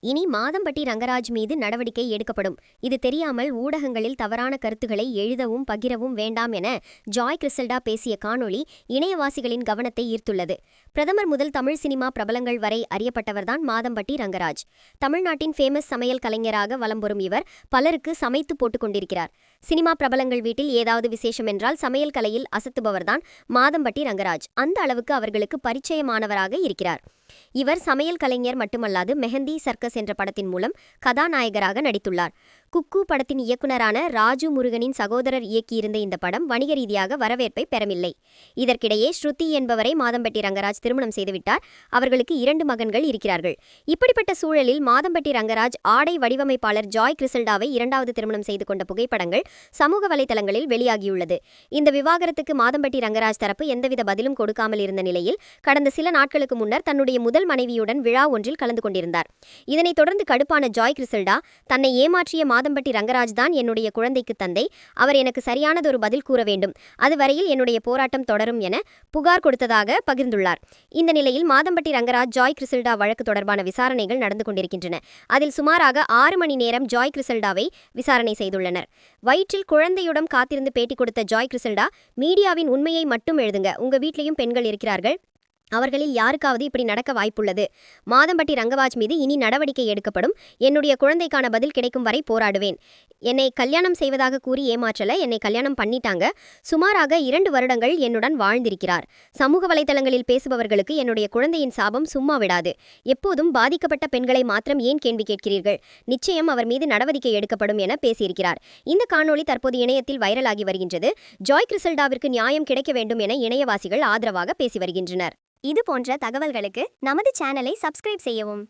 இனி மாதம்பட்டி ரங்கராஜ் மீது நடவடிக்கை எடுக்கப்படும். இது தெரியாமல் ஊடகங்களில் தவறான கருத்துக்களை எழுதவும் பகிரவும் வேண்டாம் என ஜாய் கிறிசல்டா பேசிய காணொளி இணையவாசிகளின் கவனத்தை ஈர்த்துள்ளது. பிரதமர் முதல் தமிழ் சினிமா பிரபலங்கள் வரை அறியப்பட்டவர்தான் மாதம்பட்டி ரங்கராஜ். தமிழ்நாட்டின் ஃபேமஸ் சமையல் கலைஞராக வலம் வரும் இவர் பலருக்கு சமைத்து போட்டுக் கொண்டிருக்கிறார். சினிமா பிரபலங்கள் வீட்டில் ஏதாவது விசேஷம் என்றால் சமையல் கலையில் அசத்துபவர்தான் மாதம்பட்டி ரங்கராஜ். அந்த அளவுக்கு அவர்களுக்கு பரிச்சயமானவராக இருக்கிறார். இவர் சமையல் கலைஞர் மட்டுமல்லாது மெஹந்தி சர்க்கஸ் என்ற படத்தின் மூலம் கதாநாயகராக நடித்துள்ளார். குக்கு படத்தின் இயக்குனரான ராஜு முருகனின் சகோதரர் இயக்கியிருந்த இந்த படம் வணிக ரீதியாக வரவேற்பை பெறவில்லை. இதற்கிடையே ஸ்ருதி என்பவரை மாதம்பட்டி ரங்கராஜ் திருமணம் செய்துவிட்டார். அவர்களுக்கு 2 மகன்கள் இருக்கிறார்கள். இப்படிப்பட்ட சூழலில் மாதம்பட்டி ரங்கராஜ் ஆடை வடிவமைப்பாளர் ஜாய் கிறிசல்டாவை 2வது திருமணம் செய்து கொண்ட புகைப்படங்கள் சமூக வலைதளங்களில் வெளியாகியுள்ளது. இந்த விவாகரத்துக்கு மாதம்பட்டி ரங்கராஜ் தரப்பு எந்தவித பதிலும் கொடுக்காமல் இருந்த நிலையில் கடந்த சில நாட்களுக்கு முன்னர் தன்னுடைய முதல் மனைவியுடன் விழா ஒன்றில் கலந்து கொண்டிருந்தார். இதனைத் தொடர்ந்து கடுப்பான ஜாய் கிறிசல்டா, தன்னை ஏமாற்றிய மாதம்பட்டி ரங்கராஜ் தான் என்னுடைய குழந்தைக்கு தந்தை, அவர் எனக்கு சரியானதொரு பதில் கூற வேண்டும், அதுவரையில் என்னுடைய போராட்டம் தொடரும் என புகார் கொடுத்ததாக பகிர்ந்துள்ளார். இந்த நிலையில் மாதம்பட்டி ரங்கராஜ் ஜாய் கிறிசல்டா வழக்கு தொடர்பான விசாரணைகள் நடந்து கொண்டிருக்கின்றன. அதில் சுமாராக 6 மணி நேரம் ஜாய் கிறிசல்டாவை விசாரணை செய்துள்ளனர். வயிற்றில் குழந்தையுடன் காத்திருந்து பேட்டி கொடுத்த ஜாய் கிறிசல்டா, மீடியாவின் உண்மையை மட்டும் எழுதுங்க, உங்க வீட்லயும் பெண்கள் இருக்கிறார்கள், அவர்களில் யாருக்காவது இப்படி நடக்க வாய்ப்புள்ளது. மாதம்பட்டி ரங்கராஜ் மீது இனி நடவடிக்கை எடுக்கப்படும். என்னுடைய குழந்தைக்கான பதில் கிடைக்கும் வரை போராடுவேன். என்னை கல்யாணம் செய்வதாக கூறி ஏமாற்றல, என்னை கல்யாணம் பண்ணிட்டாங்க. சுமாராக 2 வருடங்கள் என்னுடன் வாழ்ந்திருக்கிறார். சமூக வலைதளங்களில் பேசுபவர்களுக்கு என்னுடைய குழந்தையின் சாபம் சும்மா விடாது. எப்போதும் பாதிக்கப்பட்ட பெண்களை மாத்திரம் ஏன் கேள்வி கேட்கிறீர்கள்? நிச்சயம் அவர் மீது நடவடிக்கை எடுக்கப்படும் என பேசியிருக்கிறார். இந்த காணொளி தற்போது இணையத்தில் வைரலாகி வருகின்றது. ஜாய் கிறிசல்டாவிற்கு நியாயம் கிடைக்க வேண்டும் என இணையவாசிகள் ஆதரவாக பேசி வருகின்றனர். இது போன்ற தகவல்களுக்கு நமது சேனலை சப்ஸ்கிரைப் செய்யவும்.